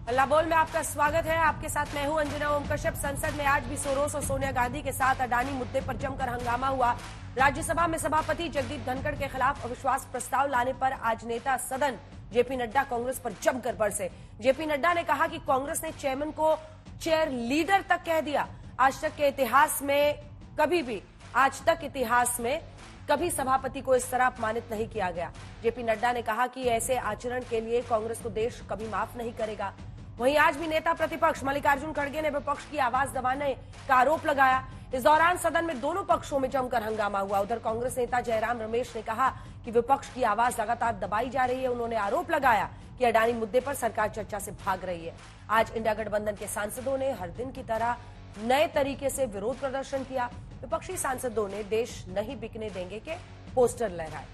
हल्ला बोल में आपका स्वागत है। आपके साथ मैं हूं अंजना ओम कश्यप। संसद में आज भी सोरोस और सोनिया गांधी के साथ अडानी मुद्दे पर जमकर हंगामा हुआ। राज्यसभा में सभापति जगदीप धनखड़ के खिलाफ अविश्वास प्रस्ताव लाने पर आज नेता सदन जेपी नड्डा कांग्रेस पर जमकर बरसे। जेपी नड्डा ने कहा कि कांग्रेस ने चेयरमैन को चेयर लीडर तक कह दिया। आज तक इतिहास में कभी सभापति को इस तरह अपमानित नहीं किया गया। जेपी नड्डा ने कहा कि ऐसे आचरण के लिए कांग्रेस को देश कभी माफ नहीं करेगा। वहीं आज भी नेता प्रतिपक्ष मल्लिकार्जुन खड़गे ने विपक्ष की आवाज दबाने का आरोप लगाया। इस दौरान सदन में दोनों पक्षों में जमकर हंगामा हुआ। उधर कांग्रेस नेता जयराम रमेश ने कहा कि विपक्ष की आवाज लगातार दबाई जा रही है। उन्होंने आरोप लगाया कि अडानी मुद्दे पर सरकार चर्चा से भाग रही है। आज इंडिया गठबंधन के सांसदों ने हर दिन की तरह नए तरीके से विरोध प्रदर्शन किया। विपक्षी सांसदों ने देश नहीं बिकने देंगे के पोस्टर लहराए।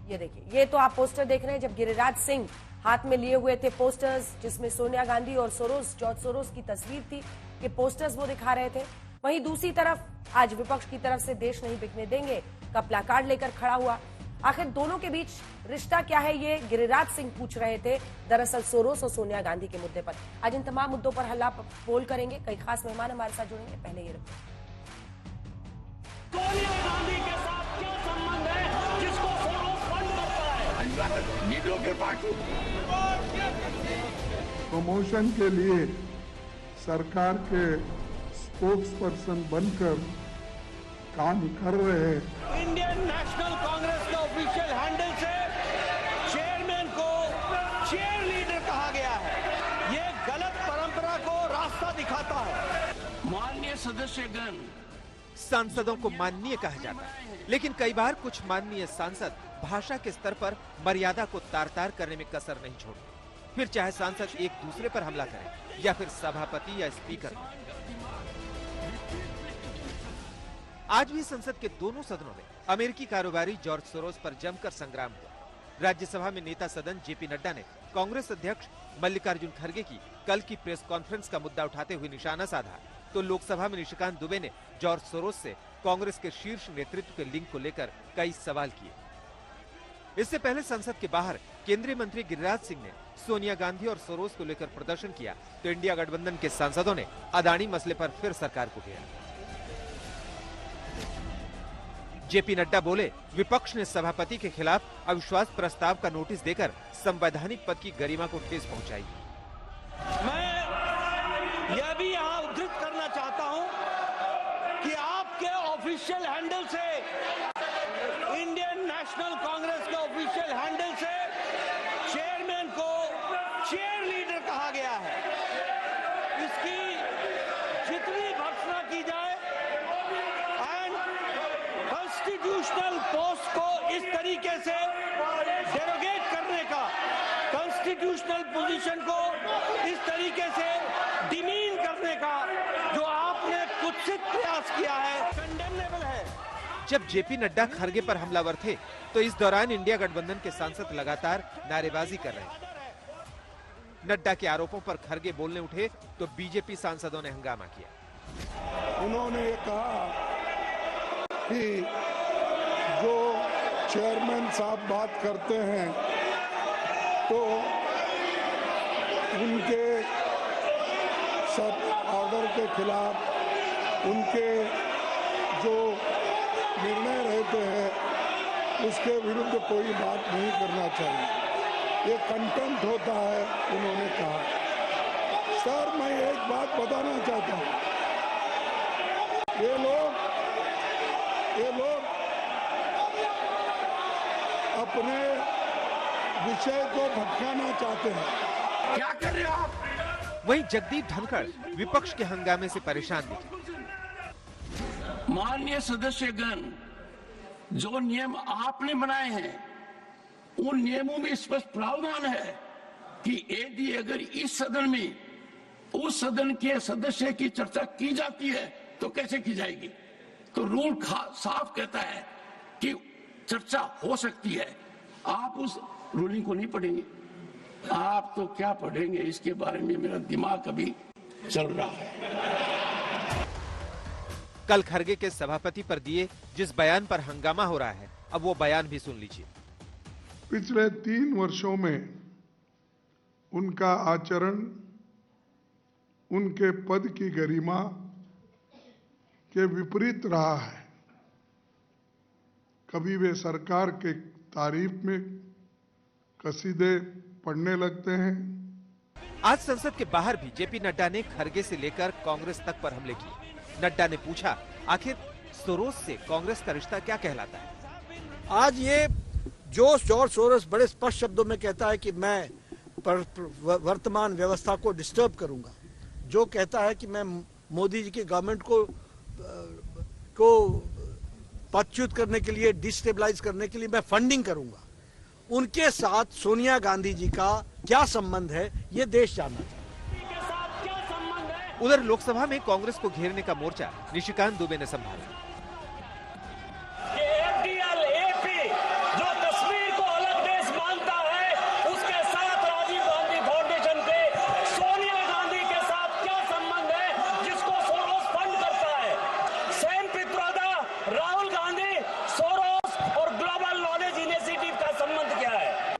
ये देखिए, ये तो आप पोस्टर देख रहे हैं जब गिरिराज सिंह हाथ में लिए हुए थे पोस्टर्स, जिसमें सोनिया गांधी और जॉर्ज सोरोस की तस्वीर थी। ये पोस्टर्स वो दिखा रहे थे। वहीं दूसरी तरफ आज विपक्ष की तरफ से देश नहीं बिकने देंगे का प्लाकार्ड लेकर खड़ा हुआ। आखिर दोनों के बीच रिश्ता क्या है, ये गिरिराज सिंह पूछ रहे थे। दरअसल सोरोस और सोनिया गांधी के मुद्दे पर आज इन तमाम मुद्दों पर हल्ला बोल करेंगे। कई खास मेहमान हमारे साथ जुड़ेंगे। पहले ये सोनिया गांधी के साथ क्या संबंध है जिसको सोरोस फंड करता है? लीडरों के पार्टी प्रमोशन के लिए सरकार के स्पोक्स पर्सन बनकर काम कर रहे हैं। इंडियन नेशनल कांग्रेस के ऑफिशियल हैंडल से चेयरमैन को चेयर लीडर कहा गया है। ये गलत परंपरा को रास्ता दिखाता है। माननीय सदस्यगण, सांसदों को माननीय कहा जाता है, लेकिन कई बार कुछ माननीय सांसद भाषा के स्तर पर मर्यादा को तार-तार करने में कसर नहीं छोड़ते। फिर चाहे सांसद एक दूसरे पर हमला करें या फिर सभापति या स्पीकर। आज भी संसद के दोनों सदनों में अमेरिकी कारोबारी जॉर्ज सोरोस पर जमकर संग्राम हुआ। राज्यसभा में नेता सदन जेपी नड्डा ने कांग्रेस अध्यक्ष मल्लिकार्जुन खड़गे की कल की प्रेस कॉन्फ्रेंस का मुद्दा उठाते हुए निशाना साधा, तो लोकसभा में निशिकांत दुबे ने जॉर्ज सोरोस से कांग्रेस के शीर्ष नेतृत्व के लिंक को लेकर कई सवाल किए। इससे पहले संसद के बाहर केंद्रीय मंत्री गिरिराज सिंह ने सोनिया गांधी और सोरोस को लेकर प्रदर्शन किया, तो इंडिया गठबंधन के सांसदों ने अडानी मसले पर फिर सरकार को घेरा। जेपी नड्डा बोले, विपक्ष ने सभापति के खिलाफ अविश्वास प्रस्ताव का नोटिस देकर संवैधानिक पद की गरिमा को ठेस पहुंचाई। मैं यह भी यहाँ उद्धृत करना चाहता हूँ कि आपके ऑफिशियल हैंडल से, इंडियन नेशनल कांग्रेस के ऑफिशियल हैंडल से चेयरमैन को चेयर लीडर कहा गया है। इसकी जितनी भर्त्सना की जाए एंड कॉन्स्टिट्यूशनल पोस्ट को इस तरीके से डेरोगेट करने का, कॉन्स्टिट्यूशनल पोजीशन को इस तरीके से डिमीन करने का जो आपने कुत्सित प्रयास किया है, कंडेमनेबल है। जब जेपी नड्डा खड़गे पर हमलावर थे, तो इस दौरान इंडिया गठबंधन के सांसद लगातार नारेबाजी कर रहे हैं। नड्डा के आरोपों पर खड़गे बोलने उठे तो बीजेपी सांसदों ने हंगामा किया। उन्होंने ये कहा कि जो चेयरमैन साहब बात करते हैं तो उनके सब ऑर्डर के खिलाफ, उनके जो निर्णय रहते हैं उसके विरुद्ध कोई बात नहीं करना चाहिए। ये कंटेम्प्ट होता है, उन्होंने कहा। सर, मैं एक बात बताना चाहता हूँ, ये लोग अपने विषय को भटकाना चाहते हैं। क्या कर रहे हो आप? वहीं जगदीप धनखड़ विपक्ष के हंगामे से परेशान दिखे। माननीय सदस्यगण, जो नियम आपने बनाए हैं उन नियमों में स्पष्ट प्रावधान है कि यदि अगर इस सदन में उस सदन के सदस्य की चर्चा की जाती है तो कैसे की जाएगी। तो रूल साफ कहता है कि चर्चा हो सकती है। आप उस रूलिंग को नहीं पढ़ेंगे, आप तो क्या पढ़ेंगे, इसके बारे में मेरा दिमाग अभी चल रहा है। कल खड़गे के सभापति पर दिए जिस बयान पर हंगामा हो रहा है, अब वो बयान भी सुन लीजिए। पिछले 3 वर्षों में उनका आचरण उनके पद की गरिमा के विपरीत रहा है। कभी वे सरकार के तारीफ में कसीदे पढ़ने लगते हैं। आज संसद के बाहर भी जेपी नड्डा ने खरगे से लेकर कांग्रेस तक पर हमले किए। नड्डा ने पूछा, आखिर सोरोस से कांग्रेस का रिश्ता क्या कहलाता है? आज ये जॉर्ज सोरोस बड़े स्पष्ट शब्दों में कहता है कि मैं वर्तमान व्यवस्था को डिस्टर्ब करूंगा। जो कहता है कि मैं मोदी जी की गवर्नमेंट को पदच्युत करने के लिए, डिस्टेबलाइज करने के लिए मैं फंडिंग करूंगा। उनके साथ सोनिया गांधी जी का क्या संबंध है, ये देश जानना चाहता है। उधर लोकसभा में कांग्रेस को घेरने का मोर्चा निशिकांत दुबे ने संभाला। जो तस्वीर को अलग देश मानता है, उसके साथ राजीव गांधी फाउंडेशन के सोनिया गांधी के साथ क्या संबंध है, जिसको सोरोस फंड करता है? सैम पित्रोदा, राहुल गांधी, सोरोस और ग्लोबल नॉलेज इनिशिएटिव का संबंध क्या है?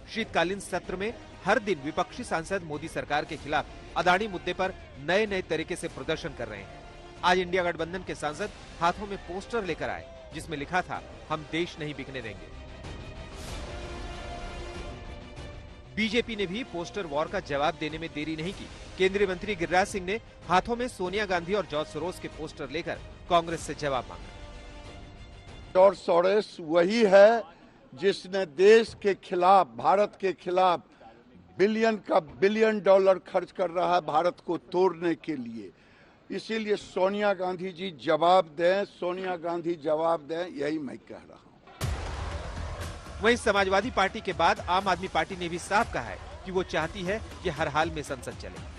शीतकालीन सत्र में हर दिन विपक्षी सांसद मोदी सरकार के खिलाफ अदानी मुद्दे पर नए नए तरीके से प्रदर्शन कर रहे हैं। आज इंडिया गठबंधन के सांसद हाथों में पोस्टर लेकर आए, जिसमें लिखा था, हम देश नहीं बिकने देंगे। बीजेपी ने भी पोस्टर वॉर का जवाब देने में देरी नहीं की। केंद्रीय मंत्री गिरिराज सिंह ने हाथों में सोनिया गांधी और जॉर्ज सोरोस के पोस्टर लेकर कांग्रेस से जवाब मांगा। जॉर्ज सोरोस वही है जिसने देश के खिलाफ, भारत के खिलाफ बिलियन डॉलर खर्च कर रहा है भारत को तोड़ने के लिए। इसीलिए सोनिया गांधी जी जवाब दें, सोनिया गांधी जवाब दें, यही मैं कह रहा हूं। वहीं समाजवादी पार्टी के बाद आम आदमी पार्टी ने भी साफ कहा है कि वो चाहती है कि हर हाल में संसद चले।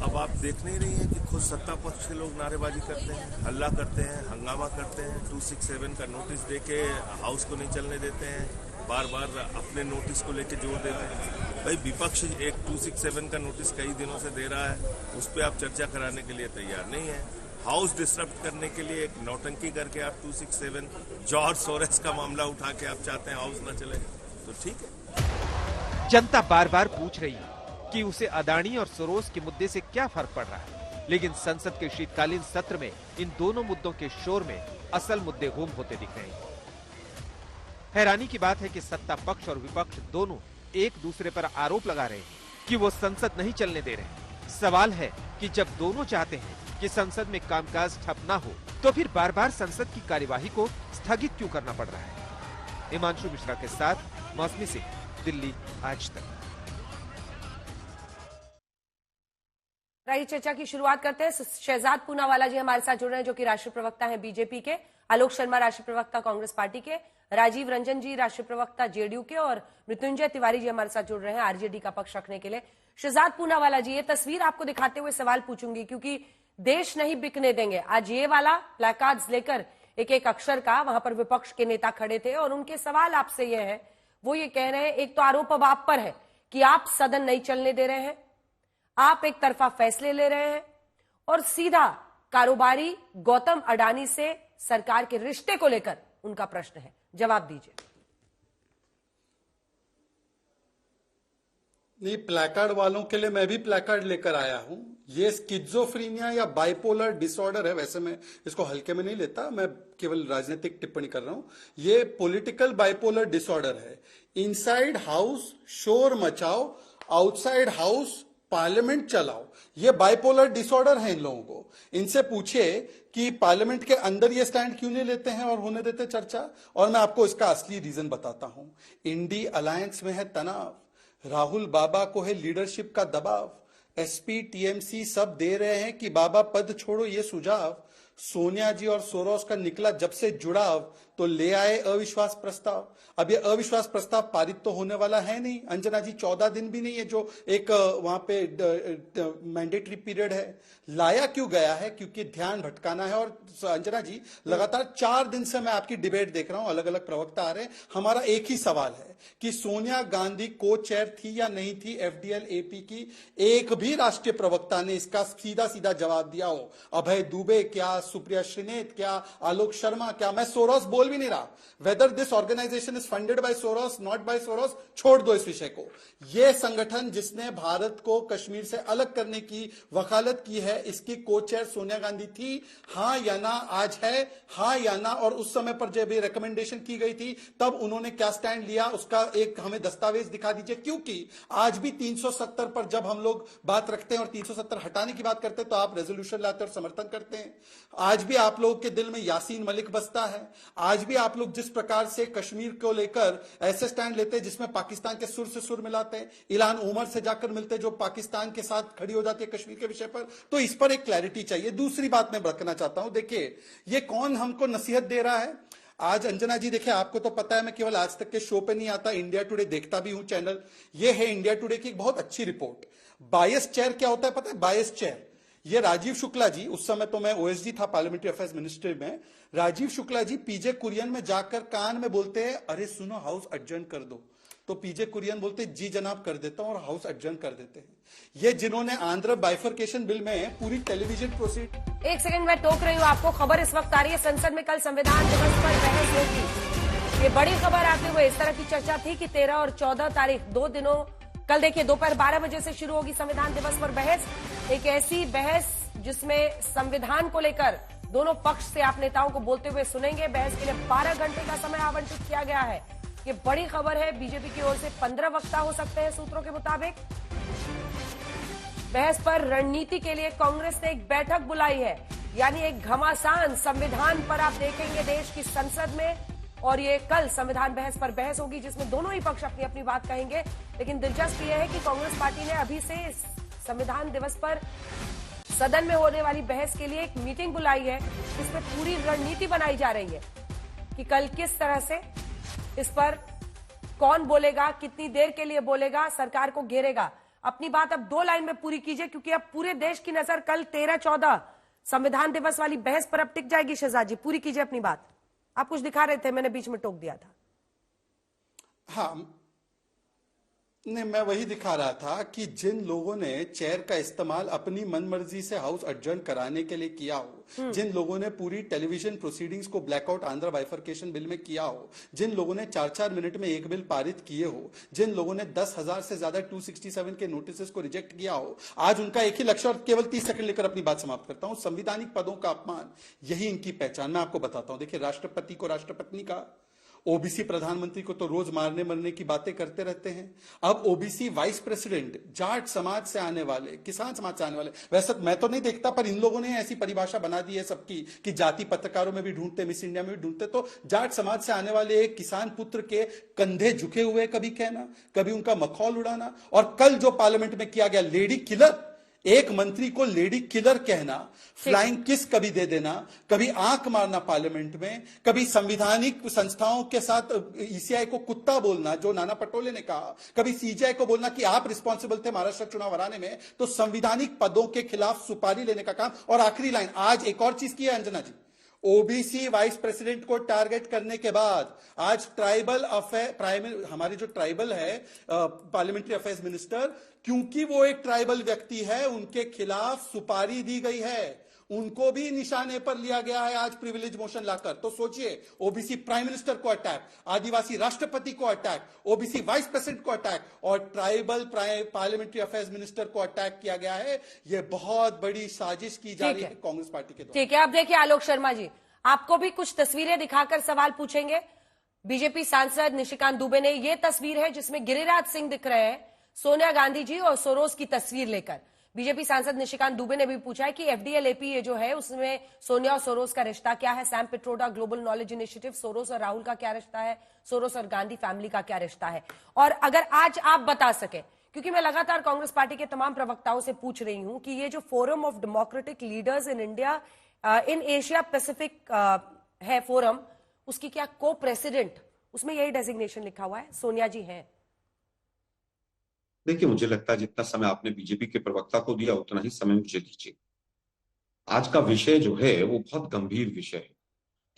अब आप देख नहीं रही हैं कि खुद सत्ता पक्ष के लोग नारेबाजी करते हैं, हल्ला करते हैं, हंगामा करते हैं, 267 का नोटिस देके हाउस को नहीं चलने देते हैं, बार बार अपने नोटिस को लेके जोर देते हैं। भाई विपक्ष एक 267 का नोटिस कई दिनों से दे रहा है, उस पर आप चर्चा कराने के लिए तैयार नहीं है। हाउस डिस्टर्ब करने के लिए एक नौटंकी करके आप 267 जॉर्ज सोरोस का मामला उठा के आप चाहते हैं हाउस न चले, तो ठीक है। जनता बार बार पूछ रही है कि उसे अदानी और सोरोस के मुद्दे से क्या फर्क पड़ रहा है, लेकिन संसद के शीतकालीन सत्र में इन दोनों मुद्दों के शोर में असल मुद्दे गुम होते दिख रहे हैं। हैरानी की बात है कि सत्ता पक्ष और विपक्ष दोनों एक दूसरे पर आरोप लगा रहे हैं कि वो संसद नहीं चलने दे रहे। सवाल है कि जब दोनों चाहते हैं कि संसद में कामकाज ठप ना हो, तो फिर बार बार संसद की कार्यवाही को स्थगित क्यों करना पड़ रहा है? हिमांशु मिश्रा के साथ मौसमी सिंह, दिल्ली आज तक। चर्चा की शुरुआत करते हैं। शहजाद पूनावाला जी हमारे साथ जुड़ रहे हैं, जो कि राष्ट्रीय प्रवक्ता हैं बीजेपी के, आलोक शर्मा राष्ट्रीय प्रवक्ता कांग्रेस पार्टी के, राजीव रंजन जी राष्ट्रीय प्रवक्ता जेडीयू के, और मृत्युंजय तिवारी जी हमारे साथ जुड़ रहे हैं आरजेडी का पक्ष रखने के लिए। शहजाद पूनावाला जी, ये तस्वीर आपको दिखाते हुए सवाल पूछूंगी, क्योंकि देश नहीं बिकने देंगे, आज ये वाला प्लैकार्ड्स लेकर एक एक अक्षर का वहां पर विपक्ष के नेता खड़े थे और उनके सवाल आपसे ये है, वो ये कह रहे हैं, एक तो आरोप अब आप पर है कि आप सदन नहीं चलने दे रहे हैं, आप एक तरफा फैसले ले रहे हैं और सीधा कारोबारी गौतम अडानी से सरकार के रिश्ते को लेकर उनका प्रश्न है। जवाब दीजिए। नहीं, प्लैकार्ड वालों के लिए मैं भी प्लैकार्ड लेकर आया हूं। ये स्किज़ोफ्रीनिया या बाइपोलर डिसऑर्डर है, वैसे मैं इसको हल्के में नहीं लेता, मैं केवल राजनीतिक टिप्पणी कर रहा हूं। ये पॉलिटिकल बाइपोलर डिसऑर्डर है। इनसाइड हाउस शोर मचाओ, आउटसाइड हाउस पार्लियामेंट चलाओ, ये बाइपोलर डिसऑर्डर है इन लोगों को। इनसे पूछिए कि पार्लियामेंट के अंदर ये स्टैंड क्यों नहीं लेते हैं और होने देते चर्चा, और मैं आपको इसका असली रीजन बताता हूं। इंडी अलायंस में है तनाव, राहुल बाबा को है लीडरशिप का दबाव, एसपी टीएमसी सब दे रहे हैं कि बाबा पद छोड़ो ये सुझाव, सोनिया जी और सोरोस का निकला जब से जुड़ाव तो ले आए अविश्वास प्रस्ताव। अब ये अविश्वास प्रस्ताव पारित तो होने वाला है नहीं अंजना जी, 14 दिन भी नहीं है जो एक वहां पे मैंडेटरी पीरियड है। लाया क्यों गया है? क्योंकि ध्यान भटकाना है। और अंजना जी, लगातार 4 दिन से मैं आपकी डिबेट देख रहा हूं, अलग अलग प्रवक्ता आ रहे हैं, हमारा एक ही सवाल है कि सोनिया गांधी को चेयर थी या नहीं थी एफडीएल एपी की? एक भी राष्ट्रीय प्रवक्ता ने इसका सीधा सीधा जवाब दिया हो? अभय दुबे क्या, सुप्रिया श्रीनेत क्या, आलोक शर्मा क्या? मैं सोरोस बोल भी नहीं रहा। Whether this organisation is funded by Soros, not by Soros, छोड़ दो इस विषय को। यह संगठन जिसने भारत को कश्मीर से अलग करने की वकालत की है, इसकी को चेयर सोनिया गांधी थी। हां या ना आज है, हां या ना। और उस समय पर जब ये रिकमेंडेशन की गई थी तब उन्होंने क्या स्टैंड लिया, उसका एक हमें दस्तावेज दिखा दीजिए। क्योंकि आज भी 370 पर जब हम लोग बात रखते हैं और 370 हटाने की बात करते हैं तो आप रेजोल्यूशन लाते और समर्थन करते हैं। आज भी आप लोगों के दिल में यासीन मलिक बसता है। आज भी आप लोग जिस प्रकार से कश्मीर को लेकर ऐसे स्टैंड लेते हैं जिसमें पाकिस्तान के सुर से सुर मिलाते हैं, इलान उमर से जाकर मिलते हैं जो पाकिस्तान के साथ खड़ी हो जाती है कश्मीर के विषय पर, तो इस पर एक क्लैरिटी चाहिए। दूसरी बात मैं रखना चाहता हूं, देखिए ये कौन हमको नसीहत दे रहा है। आज अंजना जी देखिए, आपको तो पता है मैं केवल आज तक के शो पे नहीं आता, इंडिया टुडे देखता भी हूं चैनल। ये है इंडिया टुडे की एक बहुत अच्छी रिपोर्ट। बायस चेयर क्या होता है पता है? बायस चेयर, ये राजीव शुक्ला जी, उस समय तो मैं ओएसडी था पार्लियामेंट्री अफेयर्स मिनिस्ट्री में, राजीव शुक्ला जी पीजे कुरियन में जाकर कान में बोलते हैं अरे सुनो हाउस एडजर्न कर दो, तो पीजे कुरियन बोलते जी जनाब कर देता हूं और हाउस एडजर्न कर देते हैं। ये जिन्होंने आंध्र बाइफरकेशन बिल में पूरी टेलीविजन प्रोसीड। एक सेकंड मैं टोक रही हूँ आपको, खबर इस वक्त आ रही है संसद में कल संविधान दिवस पर बहस होगी। ये बड़ी खबर आते हुए इस तरह की चर्चा थी कि 13 और 14 तारीख 2 दिनों, कल देखिए दोपहर 12 बजे से शुरू होगी संविधान दिवस पर बहस। एक ऐसी बहस जिसमें संविधान को लेकर दोनों पक्ष से आप नेताओं को बोलते हुए सुनेंगे। बहस के लिए 12 घंटे का समय आवंटित किया गया है। ये बड़ी खबर है। बीजेपी की ओर से 15 वक्ता हो सकते हैं सूत्रों के मुताबिक। बहस पर रणनीति के लिए कांग्रेस ने एक बैठक बुलाई है, यानी एक घमासान संविधान पर आप देखेंगे देश की संसद में। और ये कल संविधान बहस पर बहस होगी जिसमें दोनों ही पक्ष अपनी अपनी बात कहेंगे। लेकिन दिलचस्प यह है कि कांग्रेस पार्टी ने अभी से संविधान दिवस पर सदन में होने वाली बहस के लिए एक मीटिंग बुलाई है, जिसमें पूरी रणनीति बनाई जा रही है कि कल किस तरह से इस पर कौन बोलेगा, कितनी देर के लिए बोलेगा, सरकार को घेरेगा। अपनी बात अब 2 लाइन में पूरी कीजिए, क्योंकि अब पूरे देश की नजर कल 13-14 संविधान दिवस वाली बहस पर अब टिक जाएगी। शहजाद जी पूरी कीजिए अपनी बात। आप कुछ दिखा रहे थे, मैंने बीच में टोक दिया था। हाँ नहीं, मैं वही दिखा रहा था कि जिन लोगों ने चेयर का इस्तेमाल अपनी मनमर्जी से हाउस एडजर्न कराने के लिए किया हो, जिन लोगों ने पूरी टेलीविजन प्रोसीडिंग्स को ब्लैकआउट आंध्र बाइफरकेशन बिल में किया हो, जिन लोगों ने 4-4 मिनट में एक बिल पारित किए हो, जिन लोगों ने 10,000 से ज्यादा 267 के नोटिस को रिजेक्ट किया हो, आज उनका एक ही लक्ष्य, और केवल 30 सेकंड लेकर अपनी बात समाप्त करता हूं, संवैधानिक पदों का अपमान, यही इनकी पहचान। मैं आपको बताता हूं, देखिए राष्ट्रपति को राष्ट्रपत्नी का, ओबीसी प्रधानमंत्री को तो रोज मारने मरने की बातें करते रहते हैं। अब ओबीसी वाइस प्रेसिडेंट, जाट समाज से आने वाले, किसान समाज से आने वाले, वैसे मैं तो नहीं देखता पर इन लोगों ने ऐसी परिभाषा बना दी है सबकी कि जाति पत्रकारों में भी ढूंढते, मिस इंडिया में भी ढूंढते, तो जाट समाज से आने वाले एक किसान पुत्र के कंधे झुके हुए कभी कहना, कभी उनका मखौल उड़ाना। और कल जो पार्लियामेंट में किया गया लेडी किलर, एक मंत्री को लेडी किलर कहना, फ्लाइंग किस कभी दे देना, कभी आंख मारना पार्लियामेंट में, कभी संविधानिक संस्थाओं के साथ ईसीआई को कुत्ता बोलना जो नाना पटोले ने कहा, कभी सीजीआई को बोलना कि आप रिस्पॉन्सिबल थे महाराष्ट्र चुनाव हराने में, तो संविधानिक पदों के खिलाफ सुपारी लेने का काम। और आखिरी लाइन, आज एक और चीज की है अंजना जी, ओबीसी वाइस प्रेसिडेंट को टारगेट करने के बाद आज ट्राइबल अफेयर, हमारी जो ट्राइबल है पार्लियामेंट्री अफेयर्स मिनिस्टर, क्योंकि वो एक ट्राइबल व्यक्ति है, उनके खिलाफ सुपारी दी गई है, उनको भी निशाने पर लिया गया है आज प्रिविलेज मोशन लाकर। तो सोचिए, ओबीसी प्राइम मिनिस्टर को अटैक, आदिवासी राष्ट्रपति को अटैक, ओबीसी वाइस प्रेसिडेंट को अटैक और ट्राइबल पार्लियामेंट्री अफेयर्स मिनिस्टर को अटैक किया गया है। यह बहुत बड़ी साजिश की जा रही है कांग्रेस पार्टी के द्वारा। ठीक है, अब देखिए आलोक शर्मा जी, आपको भी कुछ तस्वीरें दिखाकर सवाल पूछेंगे। बीजेपी सांसद निशिकांत दुबे ने, ये तस्वीर है जिसमें गिरिराज सिंह दिख रहे हैं सोनिया गांधी जी और सोरोस की तस्वीर लेकर। बीजेपी सांसद निशिकांत दुबे ने भी पूछा है कि एफडीएलएपी ये जो है उसमें सोनिया और सोरोस का रिश्ता क्या है, Sam Pitroda global knowledge initiative, Soros और राहुल का क्या रिश्ता है, सोरोस और गांधी फैमिली का क्या रिश्ता है। और अगर आज आप बता सके, क्योंकि मैं लगातार कांग्रेस पार्टी के तमाम प्रवक्ताओं से पूछ रही हूं कि ये जो forum of democratic leaders in India in Asia Pacific है फोरम, उसकी क्या को प्रेसिडेंट, उसमें यही डेजिग्नेशन लिखा हुआ है, सोनिया जी हैं। देखिए, मुझे लगता है जितना समय आपने बीजेपी के प्रवक्ता को दिया उतना ही समय मुझे दीजिए। आज का विषय जो है वो बहुत गंभीर विषय है।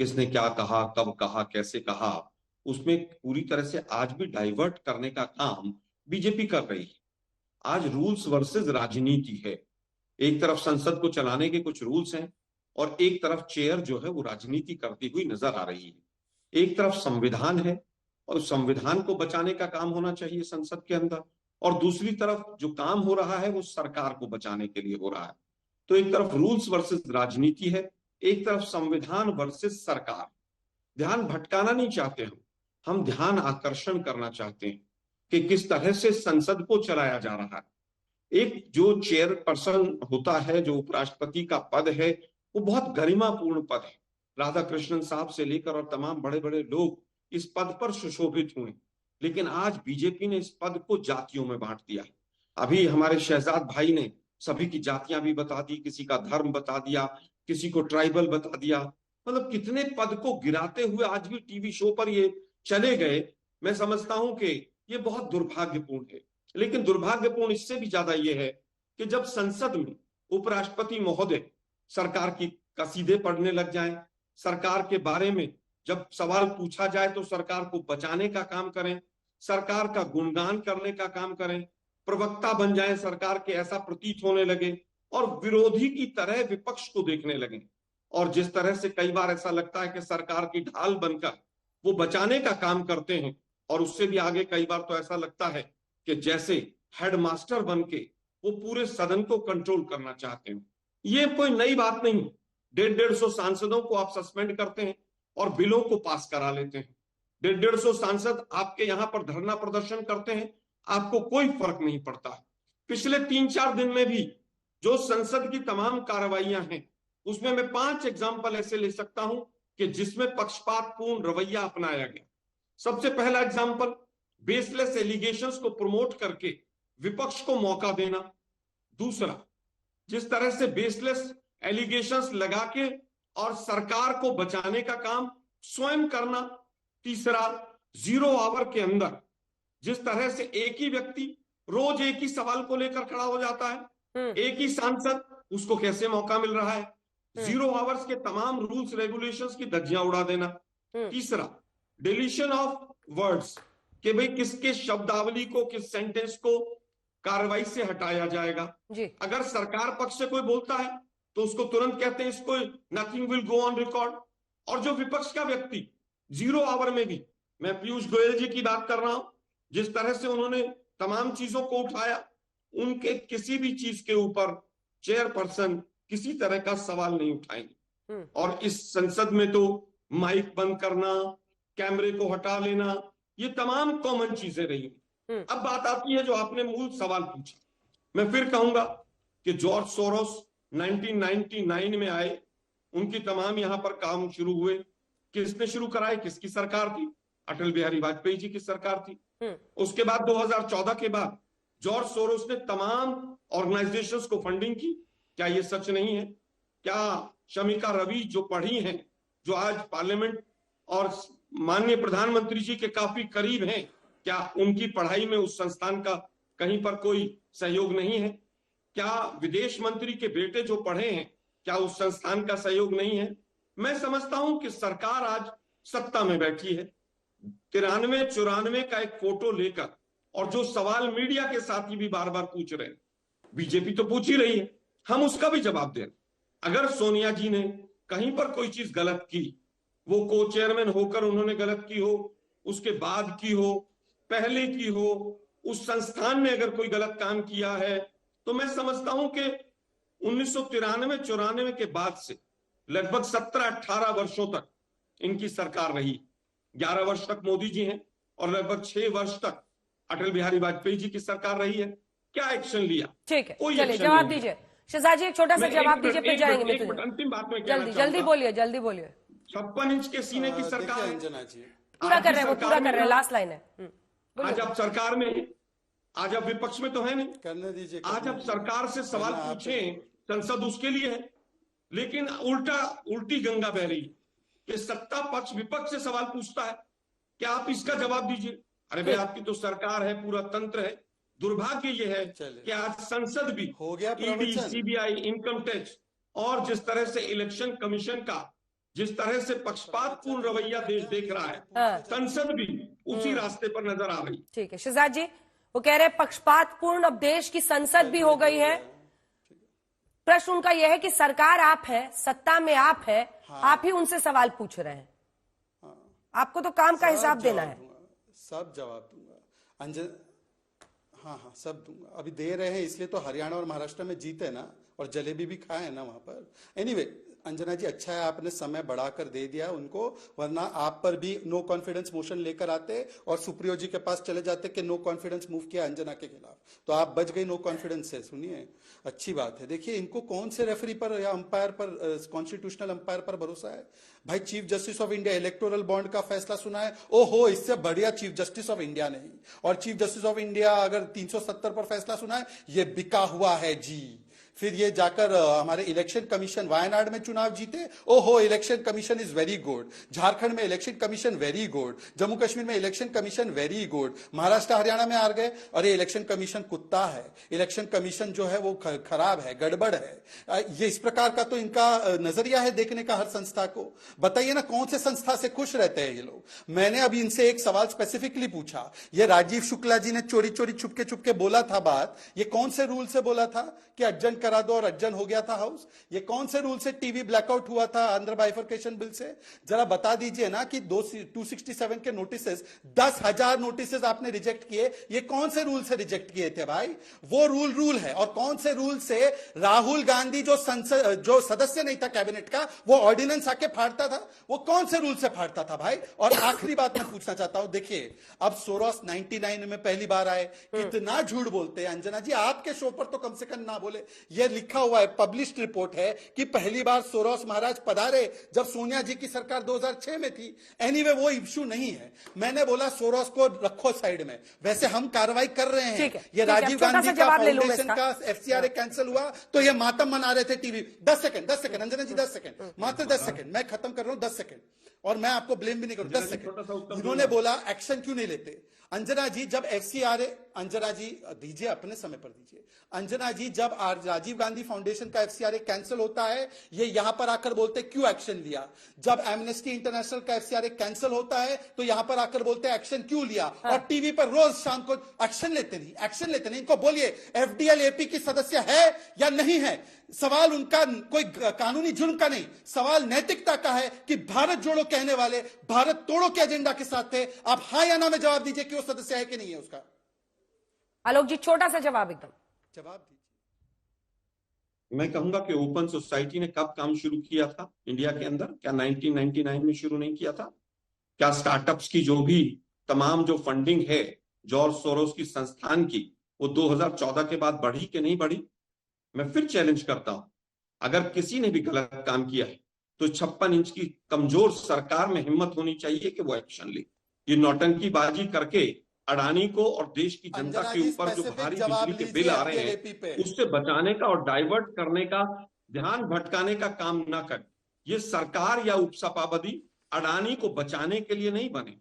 किसने क्या कहा, कब कहा, कैसे कहा, उसमें पूरी तरह से आज भी डाइवर्ट करने का काम बीजेपी कर रही है। आज रूल्स वर्सेस राजनीति है। एक तरफ संसद को चलाने के कुछ रूल्स हैं और एक तरफ चेयर जो है वो राजनीति करती हुई नजर आ रही है। एक तरफ संविधान है और संविधान को बचाने का काम होना चाहिए संसद के अंदर, और दूसरी तरफ जो काम हो रहा है वो सरकार को बचाने के लिए हो रहा है। तो एक तरफ रूल्स वर्सेस राजनीति है, एक तरफ संविधान वर्सेस सरकार। ध्यान भटकाना नहीं चाहते हम ध्यान आकर्षण करना चाहते हैं कि किस तरह से संसद को चलाया जा रहा है। एक जो चेयरपर्सन होता है, जो उपराष्ट्रपति का पद है, वो बहुत गरिमापूर्ण पद है। राधा कृष्णन साहब से लेकर और तमाम बड़े बड़े लोग इस पद पर सुशोभित हुए, लेकिन आज बीजेपी ने इस पद को जातियों में बांट दिया। अभी हमारे शहजाद भाई ने सभी की जातियां भी बता दी, किसी का धर्म बता दिया, किसी को ट्राइबल बता दिया। मतलब कितने पद को गिराते हुए आज भी टीवी शो पर ये चले गए। मैं समझता हूं कि ये बहुत दुर्भाग्यपूर्ण है। लेकिन दुर्भाग्यपूर्ण इससे भी ज्यादा ये है कि जब संसद में उपराष्ट्रपति महोदय सरकार की कसीदे पढ़ने लग जाएं, सरकार के बारे में जब सवाल पूछा जाए तो सरकार को बचाने का काम करें, सरकार का गुणगान करने का काम करें, प्रवक्ता बन जाएं सरकार के, ऐसा प्रतीत होने लगे और विरोधी की तरह विपक्ष को देखने लगे। और जिस तरह से कई बार ऐसा लगता है कि सरकार की ढाल बनकर वो बचाने का काम करते हैं, और उससे भी आगे कई बार तो ऐसा लगता है कि जैसे हेडमास्टर बन के वो पूरे सदन को कंट्रोल करना चाहते हैं। ये कोई नई बात नहीं। 150 सांसदों को आप सस्पेंड करते हैं और बिलों को पास करा लेते हैं। 150 सांसद आपके यहां पर धरना प्रदर्शन करते हैं, आपको कोई फर्क नहीं पड़ता। पिछले 3-4 दिन में भी जो संसद की तमाम कार्रवाइयां हैं, उसमें मैं 5 एग्जाम्पल ऐसे ले सकता हूं कि जिसमें पक्षपातपूर्ण रवैया अपनाया गया। सबसे पहला एग्जाम्पल, बेसलेस एलिगेशंस को प्रमोट करके विपक्ष को मौका देना। दूसरा, जिस तरह से बेसलेस एलिगेशंस लगा के और सरकार को बचाने का काम स्वयं करना। तीसरा, 0 आवर के अंदर जिस तरह से एक ही व्यक्ति रोज एक ही सवाल को लेकर खड़ा हो जाता है, एक ही सांसद, उसको कैसे मौका मिल रहा है। 0 आवर्स के तमाम रूल्स रेगुलेशंस की धज्जियां उड़ा देना। तीसरा, डिलीशन ऑफ वर्ड्स, कि भाई किसके शब्दावली को, किस सेंटेंस को कार्रवाई से हटाया जाएगा। अगर सरकार पक्ष से कोई बोलता है तो उसको तुरंत कहते हैं इसको nothing will go on record. और जो विपक्ष का व्यक्ति 0 आवर में भी, मैं पीयूष गोयल जी की बात कर रहा हूं, जिस तरह से उन्होंने तमाम चीजों को उठाया, उनके किसी भी चीज के ऊपर चेयरपर्सन किसी तरह का सवाल नहीं उठाएंगे। और इस संसद में तो माइक बंद करना, कैमरे को हटा लेना, ये तमाम कॉमन चीजें रही। अब बात आती है जो आपने मूल सवाल पूछा। मैं फिर कहूंगा कि जॉर्ज सोरोस 1999 में आए, उनकी तमाम यहां पर काम शुरू हुए। किसने शुरू कराए, किसकी सरकार थी? अटल बिहारी वाजपेयी जी की सरकार थी। उसके बाद 2014 के बाद जॉर्ज सोरोस ने तमाम ऑर्गेनाइजेशंस को फंडिंग की। क्या ये सच नहीं है? क्या शमिका रवि जो पढ़ी हैं, जो आज पार्लियामेंट और माननीय प्रधानमंत्री जी के काफी करीब हैं, क्या उनकी पढ़ाई में उस संस्थान का कहीं पर कोई सहयोग नहीं है? क्या विदेश मंत्री के बेटे जो पढ़े हैं, क्या उस संस्थान का सहयोग नहीं है? मैं समझता हूं कि सरकार आज सत्ता में बैठी है, 93-94 का एक फोटो लेकर, और जो सवाल मीडिया के साथी भी बार बार पूछ रहे हैं, बीजेपी तो पूछ ही रही है, हम उसका भी जवाब दें। अगर सोनिया जी ने कहीं पर कोई चीज गलत की, वो को चेयरमैन होकर उन्होंने गलत की हो, उसके बाद की हो, पहले की हो, उस संस्थान ने अगर कोई गलत काम किया है, तो मैं समझता हूं कि 1993-94 के बाद से लगभग 17-18 वर्षों तक इनकी सरकार रही। 11 वर्ष तक मोदी जी हैं और लगभग 6 वर्ष तक अटल बिहारी वाजपेयी जी की सरकार रही है। क्या एक्शन लिया? ठीक है, चलिए जवाब दीजिए शहजाद जी, एक छोटा सा जवाब दीजिए, फिर जाएंगे। अंतिम बात में जल्दी बोलिए, जल्दी बोलिए। 56 इंच के सीने की सरकार पूरा कर रहे हैं, वो पूरा कर रहे हैं, लास्ट लाइन है। आज आप सरकार में, आज आप विपक्ष में तो है नहीं, करने दीजिए। आज आप सरकार से सवाल पूछे, संसद उसके लिए है, लेकिन उल्टी गंगा बह रही है कि सत्ता पक्ष विपक्ष से सवाल पूछता है। क्या आप इसका जवाब दीजिए? अरे भाई, आपकी तो सरकार है, पूरा तंत्र है। दुर्भाग्य ये है कि आज संसद भी हो गया, ईडी, सीबीआई, इनकम टैक्स और जिस तरह से इलेक्शन कमीशन का जिस तरह से पक्षपातपूर्ण रवैया देश देख रहा है, संसद भी उसी रास्ते पर नजर आ रही। ठीक है शहजाद जी, वो कह रहे हैं पक्षपातपूर्ण अब देश की संसद भी हो गई है। प्रश्न उनका यह है कि सरकार आप है, सत्ता में आप है, आप ही उनसे सवाल पूछ रहे हैं। आपको तो काम का हिसाब देना है। सब जवाब दूंगा हाँ सब दूंगा। अभी दे रहे हैं इसलिए तो हरियाणा और महाराष्ट्र में जीते ना, और जलेबी भी खाए ना वहां पर। एनीवे अंजना जी, अच्छा है आपने समय बढ़ाकर दे दिया उनको, वरना आप पर भी नो कॉन्फिडेंस मोशन लेकर आते और सुप्रियो जी के पास चले जाते कि नो कॉन्फिडेंस मूव किया अंजना के खिलाफ, तो आप बच गई नो कॉन्फिडेंस से। सुनिए, अच्छी बात है। देखिए, इनको कौन से रेफरी पर या अंपायर पर, कॉन्स्टिट्यूशनल अंपायर पर भरोसा है भाई? Chief justice of India electoral bond का फैसला सुना है, ओहो इससे बढ़िया चीफ जस्टिस ऑफ इंडिया नहीं। और चीफ जस्टिस ऑफ इंडिया अगर 370 पर फैसला सुना है, ये बिका हुआ है जी। फिर ये जाकर हमारे इलेक्शन कमीशन वायनाड में चुनाव जीते, ओहो election commission is very good. Jharkhand में election commission very good. Jammu Kashmir में election commission very good. Maharashtra Haryana में हार गए, अरे इलेक्शन कमीशन कुत्ता है, इलेक्शन कमीशन जो है वो खराब है, गड़बड़ है। ये इस प्रकार का तो इनका नजरिया है देखने का हर संस्था को। बताइए ना, कौन से संस्था से खुश रहते हैं ये लोग? मैंने अभी इनसे एक सवाल स्पेसिफिकली पूछा, ये राजीव शुक्ला जी ने चोरी चोरी छुपके छुपके बोला था बात, ये कौन से रूल से बोला था कि अज्जन करा दो और अज्जन हो गया था हाउस? ये कौन से रूल से टीवी ब्लैकआउट हुआ था अंडर बाइफर्केशन बिल से? जरा बता दीजिए ना कि 267 के नोटिसेस, 10,000 नोटिसेस आपने रिजेक्ट किए, ये कौन से रूल से रिजेक्ट किए थे भाई? वो रूल है। और कौन से रूल से राहुल गांधी जो सदस्य नहीं था कैबिनेट का, वो ऑर्डिनेंस आके फाड़ता था? वो कौन से रूल से फाड़ता था भाई? और आखिरी बात मैं पूछना चाहता हूं, देखिए अब सोरोस 99 में पहली बार आए, कितना झूठ बोलते हैं अंजना जी, आपके शो पर तो कम से कम ना बोले। ये लिखा हुआ है, पब्लिश्ड रिपोर्ट है कि पहली बार सोरोस महाराज पधारे जब सोनिया जी की सरकार 2006 में थी। एनीवे वो इश्यू नहीं है। मैंने बोला सोरोस को रखो साइड में, वैसे हम कार्रवाई कर रहे हैं। ये राजीव गांधी का फाउंडेशन का एफसीआरए कैंसिल हुआ तो ये मातम मना रहे थे टीवी। 10 सेकंड अंजना जी, 10 सेकंड, मात्र 10 सेकंड, मैं खत्म कर रहा हूं, 10 सेकंड, और मैं आपको ब्लेम भी नहीं करूं। 10 सेकंड इन्होंने बोला एक्शन क्यों नहीं लेते? अंजना जी जब एफसीआरए, अंजना जी दीजिए, अपने समय पर दीजिए। अंजना जी जब राजीव गांधी फाउंडेशन का एफसीआरए कैंसिल होता है, ये यहां पर आकर बोलते क्यों एक्शन लिया? जब एमनेस्टी इंटरनेशनल का एफसीआरए कैंसिल होता है तो यहां पर आकर बोलते एक्शन क्यों लिया? और टीवी पर रोज शाम को एक्शन लेते नहीं। इनको बोलिए एफडीएल एपी की सदस्य है या नहीं है? सवाल उनका कोई कानूनी जुर्म का नहीं, सवाल नैतिकता का है कि भारत जोड़ो कहने वाले भारत तोड़ो के एजेंडा के साथ थे। आप हाँ या ना में जवाब दीजिए कि वो सदस्य है कि नहीं है उसका। आलोक जी, छोटा सा जवाब, एकदम जवाब दीजिए। मैं कहूंगा कि ओपन सोसाइटी ने कब काम शुरू किया था इंडिया के अंदर? क्या 1999 में शुरू नहीं किया था? क्या स्टार्टअप्स की जो भी तमाम जो फंडिंग है जॉर्ज सोरोस की संस्थान की, वो 2014 के बाद बढ़ी कि नहीं बढ़ी? मैं फिर चैलेंज करता हूं, अगर किसी ने भी गलत काम किया है तो 56 इंच की कमजोर सरकार में हिम्मत होनी चाहिए कि वो एक्शन ले। ये नौटंकीबाजी करके अडानी को और देश की जनता के ऊपर जो भारी बिजली के बिल आ रहे हैं उससे बचाने का और डाइवर्ट करने का, ध्यान भटकाने का काम ना कर। ये सरकार या उपसभापति अडानी को बचाने के लिए नहीं बने।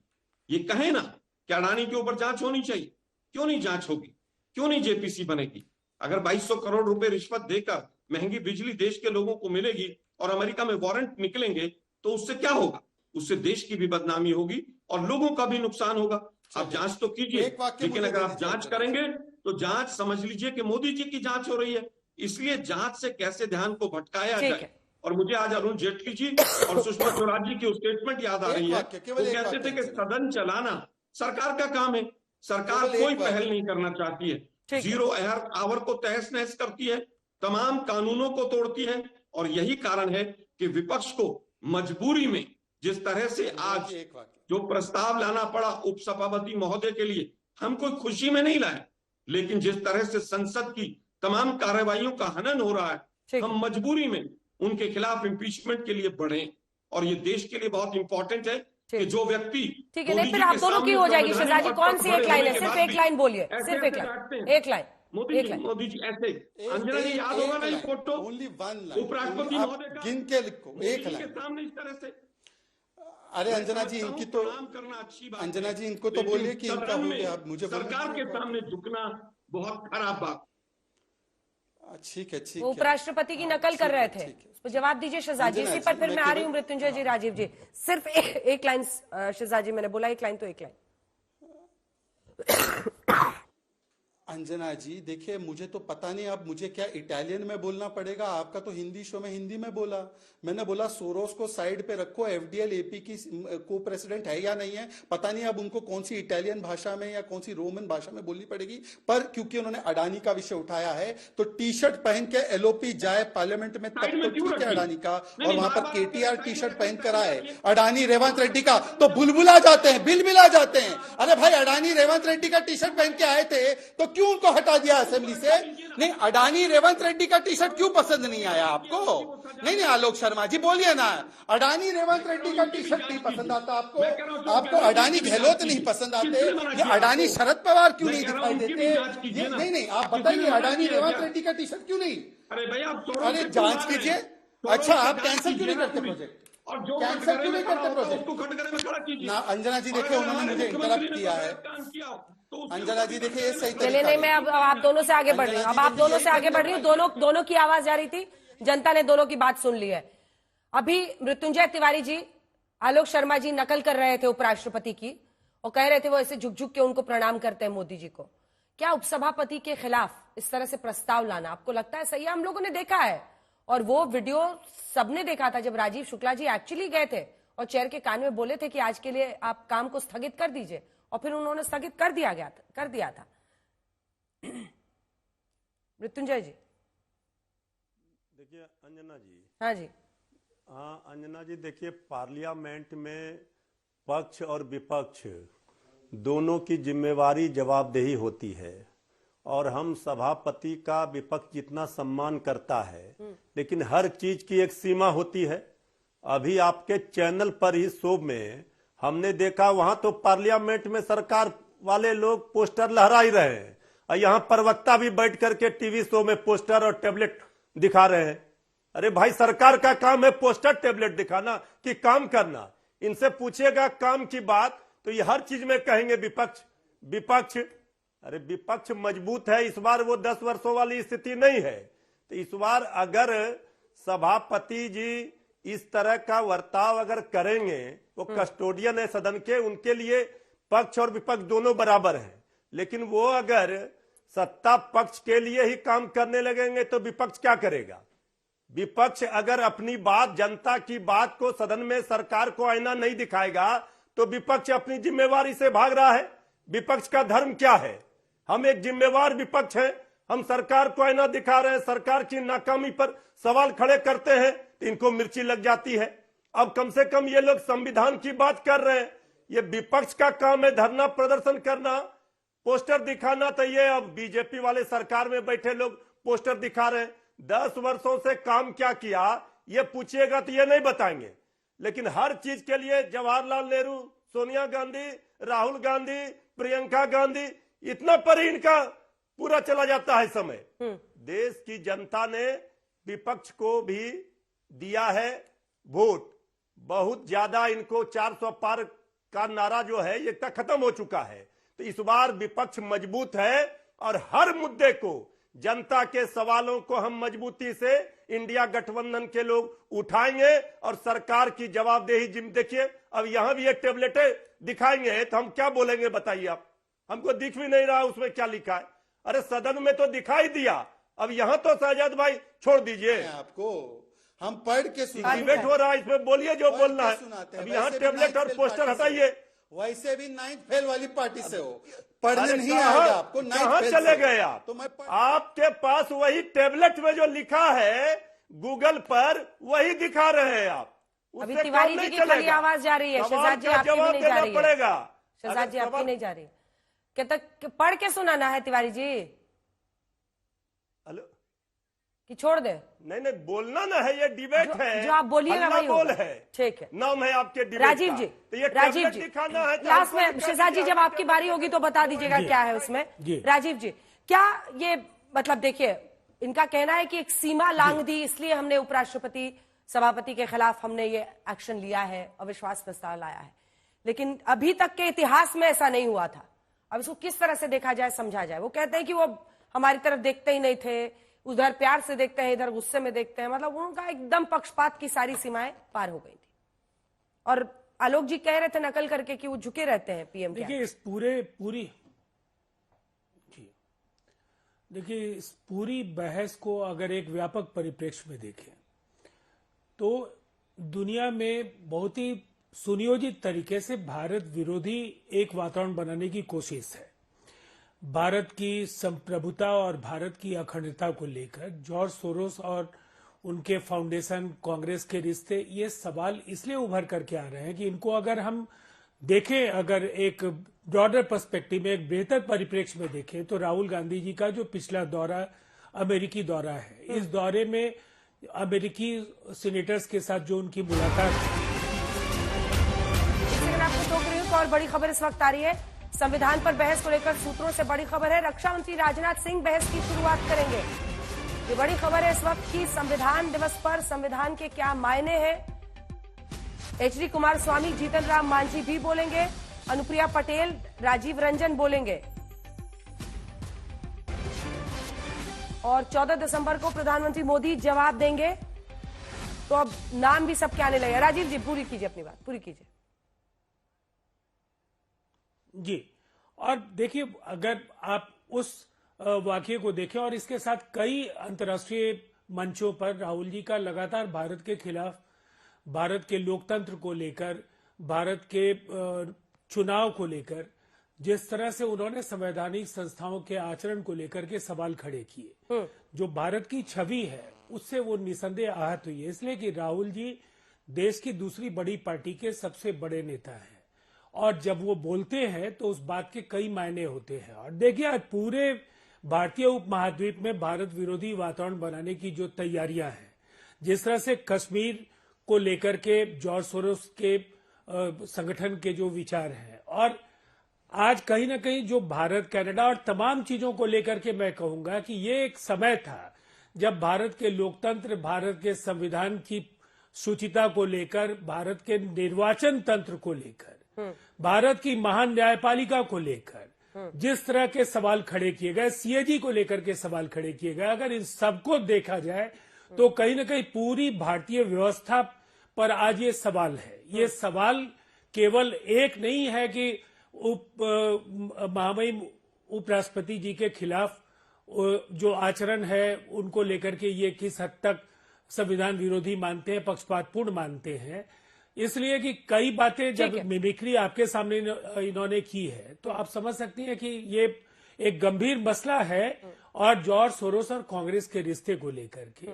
ये कहे ना कि अडानी के ऊपर जांच होनी चाहिए, क्यों नहीं जांच होगी? क्यों नहीं जेपीसी बनेगी? अगर 2200 करोड़ रुपए रिश्वत देकर महंगी बिजली देश के लोगों को मिलेगी और अमेरिका में वारंट निकलेंगे तो उससे क्या होगा? उससे देश की भी बदनामी होगी और लोगों का भी नुकसान होगा। आप जांच तो कीजिए, लेकिन अगर आप जांच करेंगे तो जांच समझ लीजिए कि मोदी जी की जांच हो रही है, इसलिए जांच से कैसे ध्यान को भटकाया जाए। और मुझे आज अरुण जेटली जी और सुषमा स्वराज जी की स्टेटमेंट याद आ रही है। वो कहते थे कि सदन चलाना सरकार का काम है, सरकार कोई पहल नहीं करना चाहती है, जीरो आवर को तहस नहस करती है, तमाम कानूनों को तोड़ती है। और यही कारण है कि विपक्ष को मजबूरी में जिस तरह से आज जो प्रस्ताव लाना पड़ा उपसभापति महोदय के लिए, हम कोई खुशी में नहीं लाए, लेकिन जिस तरह से संसद की तमाम कार्रवाइयों का हनन हो रहा है, हम मजबूरी में उनके खिलाफ इम्पीचमेंट के लिए बढ़े। और ये देश के लिए बहुत इंपॉर्टेंट है कि जो व्यक्ति, ठीक है, नहीं फिर आप दोनों की हो जाएगी। शहजाद जी, कौन सी एक लाइन है? सिर्फ एक लाइन बोलिए, सिर्फ एक लाइन। मोदी जी ऐसे, अंजना जी याद होगा ना फोटो, उपराष्ट्रपति महोदय का, गिन के लिखो एक लाइन के सामने इस तरह से। अरे अंजना जी, इनकी तो करना अच्छी बात, अंजना जी इनको तो बोलिए कि इनका हो गया। मुझे सरकार के सामने झुकना बहुत खराब बात। ठीक है, ठीक है। उपराष्ट्रपति की नकल कर रहे थे, तो जवाब दीजिए शहजाद जी। इसी पर फिर मैं आ रही हूँ मृत्युंजय जी, राजीव जी। सिर्फ एक लाइन शहजाद जी, मैंने बोला एक लाइन तो एक लाइन। अंजना जी देखिए, मुझे तो पता नहीं, अब मुझे क्या इटालियन में बोलना पड़ेगा? आपका तो हिंदी शो में हिंदी में बोला। मैंने बोला सोरोस को साइड पे रखो, एफडीएल एपी की को प्रेसिडेंट है या नहीं है पता नहीं, अब उनको कौन सी इटालियन भाषा में या कौन सी रोमन भाषा में बोलनी पड़ेगी। पर क्योंकि उन्होंने अडानी का विषय उठाया है तो टी शर्ट पहन के एलओपी जाए पार्लियामेंट में, तब तो ठीक है अडानी का, और वहां पर केटीआर टी शर्ट पहन कर आए अडानी रेवंत रेड्डी का, तो बुलबुला जाते हैं, बिलबिला जाते हैं। अरे भाई, अडानी रेवंत रेड्डी का टी शर्ट पहन के आए थे तो क्यों उनको हटा दिया असेंबली से? नहीं, अडानी रेवंत रेड्डी का टी शर्ट क्यों पसंद नहीं आया आपको? नहीं, आलोक शर्मा जी बोलिए ना, अडानी रेवंत रेड्डी का टी शर्ट नहीं पसंद आता आपको? आपको अडानी गहलोत नहीं पसंद आते? ये अडानी शरद पवार क्यों नहीं दिखाई देते? ये नहीं, आप बताइए, अडानी रेवंत रेड्डी का टी शर्ट क्यों नहीं? अरे भैया, अरे जांच कीजिए। अच्छा, आप कैंसिल क्यों नहीं करते प्रोजेक्ट? कैंसिल क्यों नहीं करते प्रोजेक्ट? ना अंजना जी देखिए, उन्होंने मुझे इंटरप्ट किया है। अंजना जी देखिए, ये सही तरीका नहीं, मैं अब आप दोनों से आगे बढ़ रही हूँ, अब आप दोनों से आगे बढ़ रही हूँ। दोनों की आवाज जा रही थी, जनता ने दोनों की बात सुन ली है। अभी मृत्युंजय तिवारी जी, आलोक शर्मा जी नकल कर रहे थे उपराष्ट्रपति की और कह रहे थे वो ऐसे झुक झुक के उनको प्रणाम करते हैं मोदी जी को। क्या उपसभापति के खिलाफ इस तरह से प्रस्ताव लाना आपको लगता है सही है? हम लोगों ने देखा है और वो वीडियो सबने देखा था जब राजीव शुक्ला जी एक्चुअली गए थे और चेयर के कान में बोले थे कि आज के लिए आप काम को स्थगित कर दीजिए, और फिर उन्होंने स्थगित कर दिया था। मृत्युंजय जी। देखिए अंजना जी। हाँ जी। हाँ अंजना जी, देखिए पार्लियामेंट में पक्ष और विपक्ष दोनों की जिम्मेवारी जवाबदेही होती है, और हम सभापति का विपक्ष जितना सम्मान करता है, लेकिन हर चीज की एक सीमा होती है। अभी आपके चैनल पर ही शो में हमने देखा, वहां तो पार्लियामेंट में सरकार वाले लोग पोस्टर लहरा ही रहे हैं, और यहाँ प्रवक्ता भी बैठ करके टीवी शो में पोस्टर और टेबलेट दिखा रहे हैं। अरे भाई, सरकार का काम है पोस्टर टेबलेट दिखाना कि काम करना? इनसे पूछेगा काम की बात तो ये हर चीज में कहेंगे विपक्ष। अरे विपक्ष मजबूत है, इस बार वो 10 वर्षों वाली स्थिति नहीं है। तो इस बार अगर सभापति जी इस तरह का वर्ताव अगर करेंगे, वो कस्टोडियन है सदन के, उनके लिए पक्ष और विपक्ष दोनों बराबर हैं, लेकिन वो अगर सत्ता पक्ष के लिए ही काम करने लगेंगे तो विपक्ष क्या करेगा? विपक्ष अगर अपनी बात, जनता की बात को सदन में सरकार को आईना नहीं दिखाएगा तो विपक्ष अपनी जिम्मेवारी से भाग रहा है। विपक्ष का धर्म क्या है? हम एक जिम्मेवार विपक्ष हैं, हम सरकार को आईना दिखा रहे हैं, सरकार की नाकामी पर सवाल खड़े करते हैं तो इनको मिर्ची लग जाती है। अब कम से कम ये लोग संविधान की बात कर रहे हैं, ये विपक्ष का काम है धरना प्रदर्शन करना, पोस्टर दिखाना। तो ये अब बीजेपी वाले सरकार में बैठे लोग पोस्टर दिखा रहे हैं। 10 वर्षों से काम क्या किया ये पूछिएगा तो ये नहीं बताएंगे, लेकिन हर चीज के लिए जवाहरलाल नेहरू, सोनिया गांधी, राहुल गांधी, प्रियंका गांधी, इतना पर ही इनका पूरा चला जाता है समय। देश की जनता ने विपक्ष को भी दिया है वोट, बहुत ज्यादा। इनको 400 पार का नारा जो है ये तक खत्म हो चुका है। तो इस बार विपक्ष मजबूत है और हर मुद्दे को, जनता के सवालों को हम मजबूती से इंडिया गठबंधन के लोग उठाएंगे और सरकार की जवाबदेही देखिए। अब यहां भी ये टेबलेटें दिखाएंगे तो हम क्या बोलेंगे बताइए आप? हमको दिख भी नहीं रहा उसमें क्या लिखा है। अरे सदन में तो दिखाई दिया, अब यहाँ तो शहजाद भाई छोड़ दीजिए, आपको हम पढ़ के डिबेट हो रहा है, इसमें बोलिए जो बोलना है। अब यहाँ टेबलेट और पोस्टर हटाइए। वैसे भी 9th फेल वाली पार्टी से हो, पढ़ने नहीं आएगा आपको। कहाँ चले गए आप? तो आपके पास वही टेबलेट में जो लिखा है गूगल पर वही दिखा रहे हैं आप। अभी तिवारी जी की खाली आवाज जा रही है, शहजाद जी आपकी भी नहीं जा रही है। शहजाद जी आपकी नहीं जा रही, क्या तक पढ़ के सुनाना है तिवारी जी? हेलो, कि छोड़ दे? नहीं बोलना ना है, ये डिबेट है, जो आप बोलिएगा वही बोल है। ठीक है, नाम है आपके डिबेट राजीव जी। तो ये राजीव जी दिखाना है लास्ट में। शहजाद जी जब आपकी बारी होगी तो बता दीजिएगा क्या है उसमें। राजीव जी, क्या ये मतलब, देखिए इनका कहना है कि एक सीमा लांघ दी इसलिए हमने उपराष्ट्रपति सभापति के खिलाफ हमने ये एक्शन लिया है, अविश्वास प्रस्ताव लाया है, लेकिन अभी तक के इतिहास में ऐसा नहीं हुआ था। अब इसको किस तरह से देखा जाए, समझा जाए? वो कहते हैं कि वो हमारी तरफ देखते ही नहीं थे, उधर प्यार से देखते हैं, इधर गुस्से में देखते हैं। मतलब उनका एकदम पक्षपात की सारी सीमाएं पार हो गई थी। और आलोक जी कह रहे थे नकल करके कि वो झुके रहते हैं पीएम के। देखिए इस पूरी देखिए, इस पूरी बहस को अगर एक व्यापक परिप्रेक्ष्य में देखें तो दुनिया में बहुत ही सुनियोजित तरीके से भारत विरोधी एक वातावरण बनाने की कोशिश है। भारत की संप्रभुता और भारत की अखंडता को लेकर जॉर्ज सोरोस और उनके फाउंडेशन कांग्रेस के रिश्ते, ये सवाल इसलिए उभर करके आ रहे हैं कि इनको अगर हम देखें, अगर एक ब्रॉडर पर्सपेक्टिव में, एक बेहतर परिप्रेक्ष्य में देखें, तो राहुल गांधी जी का जो पिछला दौरा अमेरिकी दौरा है, इस दौरे में अमेरिकी सीनेटर्स के साथ जो उनकी मुलाकात है। आपको टोक रही हूं तो और बड़ी खबर इस वक्त आ रही है। संविधान पर बहस को लेकर सूत्रों से बड़ी खबर है। रक्षा मंत्री राजनाथ सिंह बहस की शुरुआत करेंगे। ये बड़ी खबर है इस वक्त की संविधान दिवस पर संविधान के क्या मायने हैं। एचडी कुमारस्वामी, जीतन राम मांझी भी बोलेंगे, अनुप्रिया पटेल, राजीव रंजन बोलेंगे और 14 दिसंबर को प्रधानमंत्री मोदी जवाब देंगे। तो अब नाम भी सबके आने लगे। राजीव जी पूरी कीजिए, अपनी बात पूरी कीजिए। जी, और देखिए, अगर आप उस वाकये को देखें और इसके साथ कई अंतर्राष्ट्रीय मंचों पर राहुल जी का लगातार भारत के खिलाफ, भारत के लोकतंत्र को लेकर, भारत के चुनाव को लेकर जिस तरह से उन्होंने संवैधानिक संस्थाओं के आचरण को लेकर के सवाल खड़े किए, जो भारत की छवि है उससे वो निसंदेह आहत हुई है। इसलिए कि राहुल जी देश की दूसरी बड़ी पार्टी के सबसे बड़े नेता हैं और जब वो बोलते हैं तो उस बात के कई मायने होते हैं। और देखिए, आज पूरे भारतीय उपमहाद्वीप में भारत विरोधी वातावरण बनाने की जो तैयारियां हैं, जिस तरह से कश्मीर को लेकर के जॉर्ज सोरोस के संगठन के जो विचार हैं, और आज कहीं ना कहीं जो भारत, कनाडा और तमाम चीजों को लेकर के मैं कहूंगा कि ये एक समय था जब भारत के लोकतंत्र, भारत के संविधान की शुचिता को लेकर, भारत के निर्वाचन तंत्र को लेकर, भारत की महान न्यायपालिका को लेकर जिस तरह के सवाल खड़े किए गए, सीएजी को लेकर के सवाल खड़े किए गए, अगर इन सबको देखा जाए तो कहीं ना कहीं पूरी भारतीय व्यवस्था पर आज ये सवाल है। ये सवाल केवल एक नहीं है कि महामहिम उपराष्ट्रपति जी के खिलाफ जो आचरण है उनको लेकर के ये किस हद तक संविधान विरोधी मानते हैं, पक्षपातपूर्ण मानते हैं। इसलिए कि कई बातें जब मिमिक्री आपके सामने इन्होंने की है तो आप समझ सकती हैं कि ये एक गंभीर मसला है। और जॉर्ज सोरोस और कांग्रेस के रिश्ते को लेकर के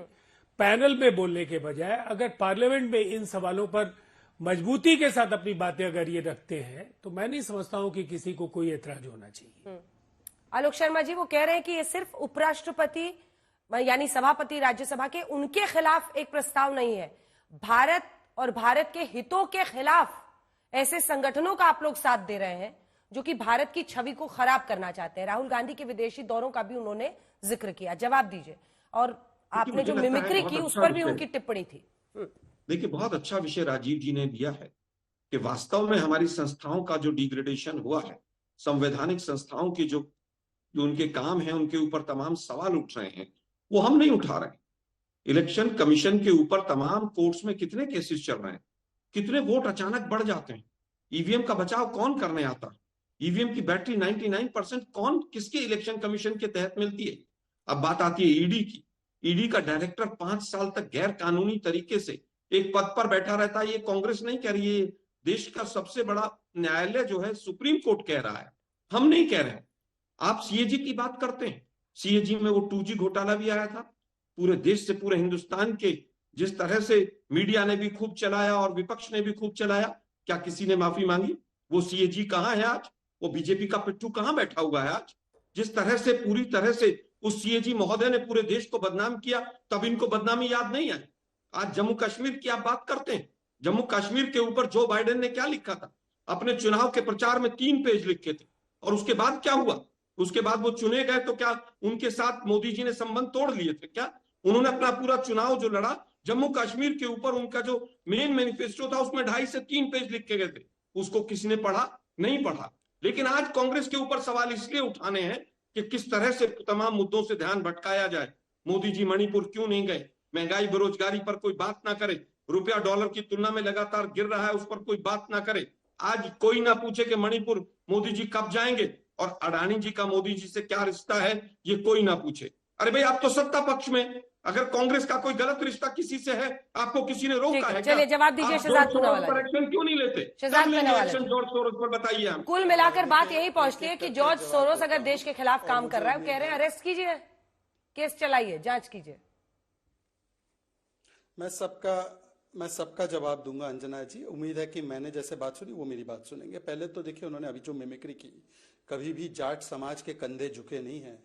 पैनल में बोलने के बजाय अगर पार्लियामेंट में इन सवालों पर मजबूती के साथ अपनी बातें अगर ये रखते हैं तो मैं नहीं समझता हूं कि किसी को कोई एतराज होना चाहिए। आलोक शर्मा जी वो कह रहे हैं कि ये सिर्फ उपराष्ट्रपति यानी सभापति राज्यसभा के उनके खिलाफ एक प्रस्ताव नहीं है, भारत और भारत के हितों के खिलाफ ऐसे संगठनों का आप लोग साथ दे रहे हैं जो कि भारत की छवि को खराब करना चाहते हैं। राहुल गांधी के विदेशी दौरों का भी उन्होंने जिक्र किया। जवाब दीजिए। और आपने जो मिमिक्री की उस पर भी उनकी टिप्पणी थी। देखिए, बहुत अच्छा विषय राजीव जी ने दिया है कि वास्तव में हमारी संस्थाओं का जो डिग्रेडेशन हुआ है, संवैधानिक संस्थाओं की जो उनके काम है, उनके ऊपर तमाम सवाल उठ रहे हैं, वो हम नहीं उठा रहे हैं। इलेक्शन कमीशन के ऊपर तमाम कोर्ट्स में कितने केसेस चल रहे हैं, कितने वोट अचानक बढ़ जाते हैं, ईवीएम का बचाव कौन करने आता है, ईवीएम की बैटरी 99% कौन किसके इलेक्शन कमीशन के तहत मिलती है। अब बात आती है ईडी की। ईडी का डायरेक्टर 5 साल तक गैर कानूनी तरीके से एक पद पर बैठा रहता है। ये कांग्रेस नहीं कह रही है, देश का सबसे बड़ा न्यायालय जो है सुप्रीम कोर्ट कह रहा है, हम नहीं कह रहे हैं। आप सीएजी की बात करते हैं, सीएजी में वो 2G घोटाला भी आया था। पूरे देश से, पूरे हिंदुस्तान के जिस तरह से मीडिया ने भी खूब चलाया और विपक्ष ने भी खूब चलाया, क्या किसी ने माफी मांगी? वो सीएजी कहां है आज? वो बीजेपी का पिट्ठू कहां बैठा हुआ है आज? जिस तरह से पूरी तरह से उस सीएजी महोदय ने पूरे देश को बदनाम किया, तब इनको बदनामी याद नहीं आई। आज जम्मू कश्मीर की आप बात करते हैं, जम्मू कश्मीर के ऊपर जो बाइडेन ने क्या लिखा था, अपने चुनाव के प्रचार में 3 पेज लिखे थे। और उसके बाद क्या हुआ? उसके बाद वो चुने गए तो क्या उनके साथ मोदी जी ने संबंध तोड़ लिए थे क्या? उन्होंने अपना पूरा चुनाव जो लड़ा जम्मू कश्मीर के ऊपर, उनका जो मेन मैनिफेस्टो था उसमें 2.5 से 3 पेज लिखे गए थे। उसको किसी ने पढ़ा? नहीं पढ़ा। लेकिन आज कांग्रेस के ऊपर सवाल इसलिए उठाने हैं कि किस तरह से तमाम मुद्दों से ध्यान भटकाया जाए। मोदी जी मणिपुर क्यों नहीं गए? महंगाई बेरोजगारी पर कोई बात ना करे, रुपया डॉलर की तुलना में लगातार गिर रहा है, उस पर कोई बात ना करे। आज कोई ना पूछे कि मणिपुर मोदी जी कब जाएंगे और अडानी जी का मोदी जी से क्या रिश्ता है ये कोई ना पूछे। अरे भाई आप तो सत्ता पक्ष में, अगर कांग्रेस का कोई गलत रिश्ता किसी से है, आपको किसी ने रोका है? चलिए जवाब दीजिए शहजाद पूनावाला पर एक्शन क्यों नहीं लेते? Shehzad Poonawalla action George Soros पर बताइए हम। कुल मिलाकर बात यही पहुंचती है कि जॉर्ज सोरोस अगर देश के खिलाफ काम कर रहा है, वो कह रहे हैं अरेस्ट कीजिए, केस चलाइए, जांच कीजिए। मैं सबका जवाब दूंगा अंजना जी। उम्मीद है कि मैंने जैसे बात सुनी वो मेरी बात सुनेंगे। पहले तो देखिए, उन्होंने अभी जो मिमिक्री की, कभी भी जाट समाज के कंधे झुके नहीं हैं।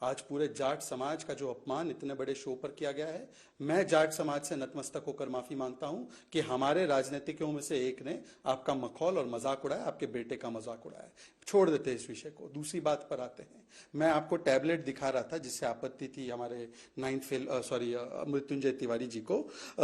आज पूरे जाट समाज का जो अपमान इतने बड़े शो पर किया गया है, मैं जाट समाज से नतमस्तक होकर माफी मांगता हूं कि हमारे राजनीतिकों में से एक ने आपका मखौल और मजाक उड़ाया, आपके बेटे का मजाक उड़ाया। छोड़ देते हैं इस विषय को, दूसरी बात पर आते हैं। मैं आपको टैबलेट दिखा रहा था जिससे आपत्ति थी हमारे मृत्युंजय तिवारी जी को।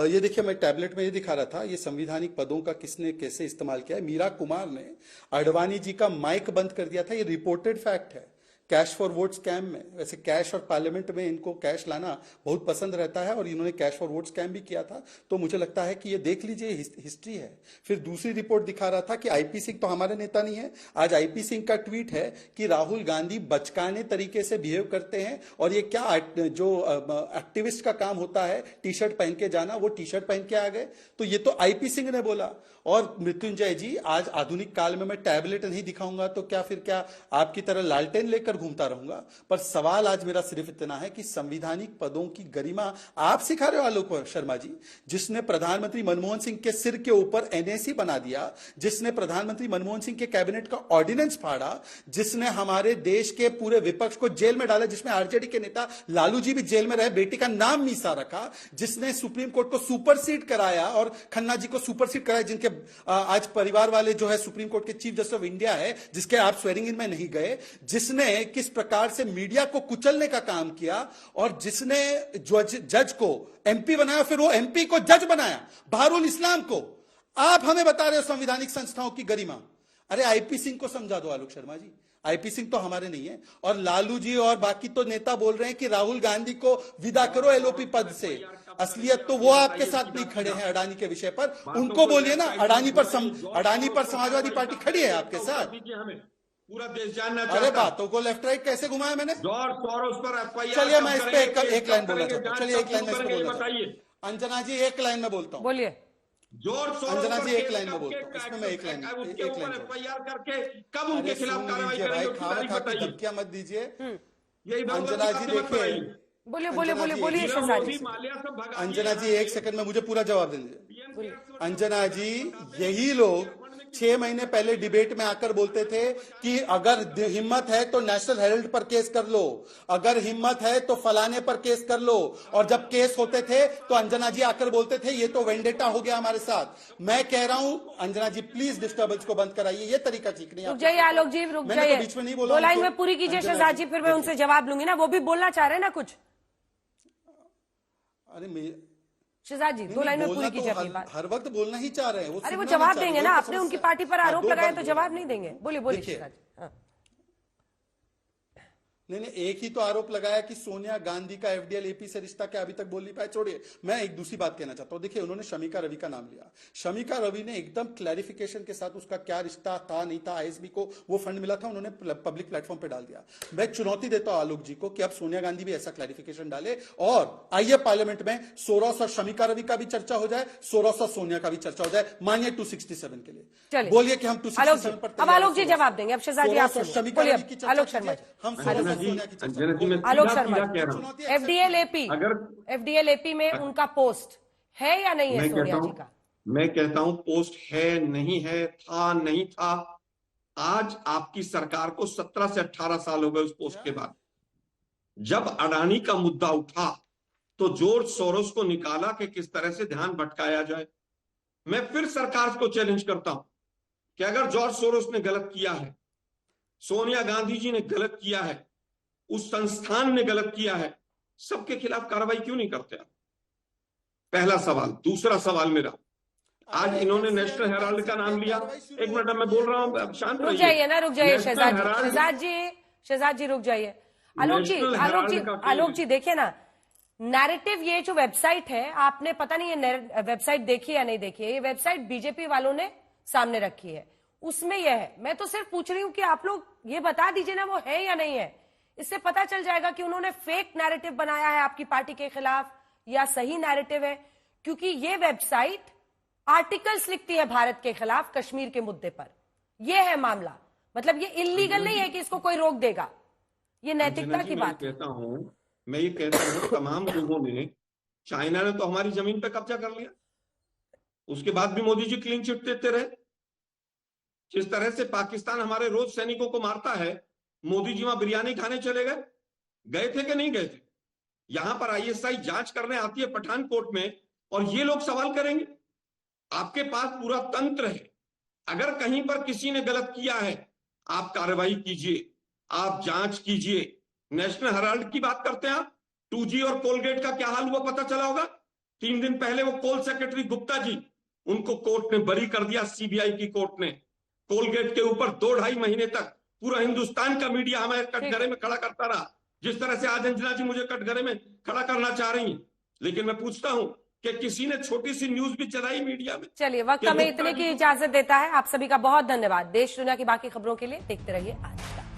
ये देखिए, मैं टैबलेट में ये दिखा रहा था, ये संविधानिक पदों का किसने कैसे इस्तेमाल किया है। मीरा कुमार ने आडवाणी जी का माइक बंद कर दिया था, ये रिपोर्टेड फैक्ट है। कैश फॉर वोट स्कैम में, वैसे कैश और पार्लियामेंट में इनको कैश लाना बहुत पसंद रहता है और इन्होंने कैश फॉर वोट स्कैम भी किया था। तो मुझे लगता है कि ये देख लीजिए, हिस्ट्री है। फिर दूसरी रिपोर्ट दिखा रहा था कि आईपी सिंह तो हमारे नेता नहीं है। आज आईपी सिंह का ट्वीट है कि राहुल गांधी बचकाने तरीके से बिहेव करते हैं और ये क्या जो एक्टिविस्ट का काम होता है टी शर्ट पहन के जाना, वो टी शर्ट पहन के आ गए। तो ये तो आईपी सिंह ने बोला। और मृत्युंजय जी, आज आधुनिक काल में मैं टैबलेट नहीं दिखाऊंगा तो क्या आपकी तरह लालटेन लेकर घूमता रहूंगा। पर सवाल आज मेरा सिर्फ इतना है कि संवैधानिक पदों की गरिमा आप सिखा रहे हो आलोक शर्मा जी, जिसने प्रधानमंत्री मनमोहन सिंह के सिर के ऊपर एनएसी बना दिया, जिसने प्रधानमंत्री मनमोहन सिंह के कैबिनेट का ऑर्डिनेंस फाड़ा, जिसने हमारे देश के पूरे विपक्ष को जेल में डाला, जिसमें आरजेडी के नेता लालू जी भी जेल में रहे, बेटी का नाम मीसा रखा, जिसने सुप्रीम कोर्ट को सुपरसीड कराया और खन्ना जी को सुपरसीड कराया, जिनके आज परिवार वाले जो है सुप्रीम कोर्ट के चीफ जस्टिस ऑफ इंडिया है, जिसके आप स्वेरिंग इन में नहीं गए, जिसने किस प्रकार से मीडिया को कुचलने का काम किया और जिसने जज को एमपी बनाया, फिर वो एमपी को जज बनाया, बहारुल इस्लाम को। आप हमें बता रहे हो संवैधानिक संस्थाओं की गरिमा। अरे आईपी सिंह को समझा दो आलोक शर्मा जी, आईपी सिंह तो हमारे नहीं है। और लालू जी और बाकी तो नेता बोल रहे हैं कि राहुल गांधी को विदा करो एलओपी पद से। असलियत तो वो आपके साथ नहीं खड़े हैं अडानी के विषय पर, उनको बोलिए ना। अडानी पर समाजवादी पार्टी खड़ी है आपके साथ। पूरा देश जानना चाहता है। अरे बातों को लेफ्ट राइट कैसे घुमाया मैंने? जॉर्ज सोरोस पर एफआईआर। चलिए मैं इस पे एक लाइन बोलना चाहता हूँ। चलिए एक लाइन में बताइए अंजना जी, एक लाइन में बोलता हूँ। बोलिए अंजना जी, एक लाइन में बोलता हूँ। इसमें मैं एक लाइन एफआईआर करके कब उनके खिलाफ कार्रवाई करेंगे? धमकियां मत दीजिए अंजना जी। देखिए, बोलिए अंजना जी, एक सेकंड में मुझे पूरा जवाब दीजिए। अंजना जी, यही लोग 6 महीने पहले डिबेट में आकर बोलते थे कि अगर हिम्मत है तो नेशनल हेराल्ड पर केस कर लो, अगर हिम्मत है तो फलाने पर केस कर लो। और जब केस होते थे तो अंजना जी आकर बोलते थे ये तो वेंडेटा हो गया हमारे साथ। मैं कह रहा हूं अंजना जी, प्लीज डिस्टर्बेंस को बंद कराइए, ये तरीका ठीक नहीं। रुक जाइए आलोक जी, रुक जाइए, बीच में नहीं बोला। 2 लाइन में पूरी कीजिए शहजाद जी, फिर मैं उनसे जवाब लूंगी ना, वो भी बोलना चाह रहे हैं ना कुछ। अरे शहजाद जी, 2 लाइन में पूरी कीजिए अपनी बात। हर वक्त बोलना ही चाह रहे हैं। अरे वो जवाब देंगे ना, आपने उनकी पार्टी पर आरोप लगाया तो जवाब नहीं देंगे। बोलिए शहजाद जी। नहीं, एक ही तो आरोप लगाया कि सोनिया गांधी का एफडीएल एपी से रिश्ता क्या अभी तक बोल नहीं पाए। छोड़िए, मैं एक दूसरी बात कहना चाहता हूं। देखिए, उन्होंने शमिका रवि का नाम लिया। शमिका रवि ने एकदम क्लैरिफिकेशन के साथ उसका क्या रिश्ता था नहीं था, आईएसबी को वो फंड मिला था, उन्होंने पब्लिक प्लेटफॉर्म पे डाल दिया। मैं चुनौती देता हूं आलोक जी को कि अब सोनिया गांधी भी ऐसा क्लैरिफिकेशन डाले और आइए पार्लियामेंट में सोरोस और शमिका रवि का भी चर्चा हो जाए, सोरोस और सोनिया का भी चर्चा हो जाए। मानिए 267 के लिए बोलिए कि हम 267 पर। अब आलोक जी जवाब देंगे। अब शहजाद जी आप बोलिए। आलोक शर्मा, हम सोनिया की चर्चा। आलोक शर्मा, एफडीएल एपी में उनका पोस्ट है या नहीं है सोनिया जी का? मैं कहता हूं पोस्ट है, नहीं है, था, नहीं था। आज आपकी सरकार को 17 से 18 साल हो गए उस पोस्ट के बाद। जब अडानी का मुद्दा उठा तो जॉर्ज सोरोस को निकाला कि किस तरह से ध्यान भटकाया जाए। मैं फिर सरकार को चैलेंज करता हूं कि अगर जॉर्ज सोरोस ने गलत किया है, सोनिया गांधी जी ने गलत किया है, उस संस्थान ने गलत किया है, सबके खिलाफ कार्रवाई क्यों नहीं करते आप? पहला सवाल। दूसरा सवाल मेरा, आज इन्होंने नेशनल हेराल्ड का नाम लिया। एक मिनट मैं बोल रहा हूं, शांत रुक जाइए ना, रुक जाइए शहजाद जी रुक जाइए। आलोक जी देखिए ना, नैरेटिव ये जो वेबसाइट है, आपने पता नहीं ये वेबसाइट देखी या नहीं देखी है, ये वेबसाइट बीजेपी वालों ने सामने रखी है। उसमें यह है। मैं तो सिर्फ पूछ रही हूं कि आप लोग ये बता दीजिए ना, वो है या नहीं है। इससे पता चल जाएगा कि उन्होंने फेक नैरेटिव बनाया है आपकी पार्टी के खिलाफ या सही नैरेटिव है। क्योंकि ये वेबसाइट आर्टिकल्स लिखती है भारत के खिलाफ कश्मीर के मुद्दे पर। यह है मामला। मतलब ये इलीगल नहीं है कि इसको कोई रोक देगा, ये नैतिकता की बात है। मैं ये कहता हूं तमाम लोगों ने, चाइना ने तो हमारी जमीन पे कब्जा कर लिया, उसके बाद भी मोदी जी क्लीन चिट देते रहे। जिस तरह से पाकिस्तान हमारे रोज सैनिकों को मारता है, मोदी जी वहां बिरयानी खाने चले गए थे कि नहीं गए थे? यहां पर आईएसआई जांच करने आती है पठानकोट में, और ये लोग सवाल करेंगे। आपके पास पूरा तंत्र है, अगर कहीं पर किसी ने गलत किया है आप कार्रवाई कीजिए, आप जांच कीजिए। नेशनल हेराल्ड की बात करते हैं आप, 2G और कोलगेट का क्या हाल हुआ पता चला होगा। 3 दिन पहले वो कोल सेक्रेटरी गुप्ता जी, उनको कोर्ट ने बरी कर दिया, सीबीआई की कोर्ट ने। कोलगेट के ऊपर 2-2.5 महीने तक पूरा हिंदुस्तान का मीडिया हमें कटघरे में खड़ा करता रहा, जिस तरह से आज अंजना जी मुझे कटघरे में खड़ा करना चाह रही हैं। लेकिन मैं पूछता हूं कि किसी ने छोटी सी न्यूज भी चलाई मीडिया में? चलिए, वक्त हमें इतने की इजाजत देता है। आप सभी का बहुत धन्यवाद। देश दुनिया की बाकी खबरों के लिए देखते रहिए आज तक।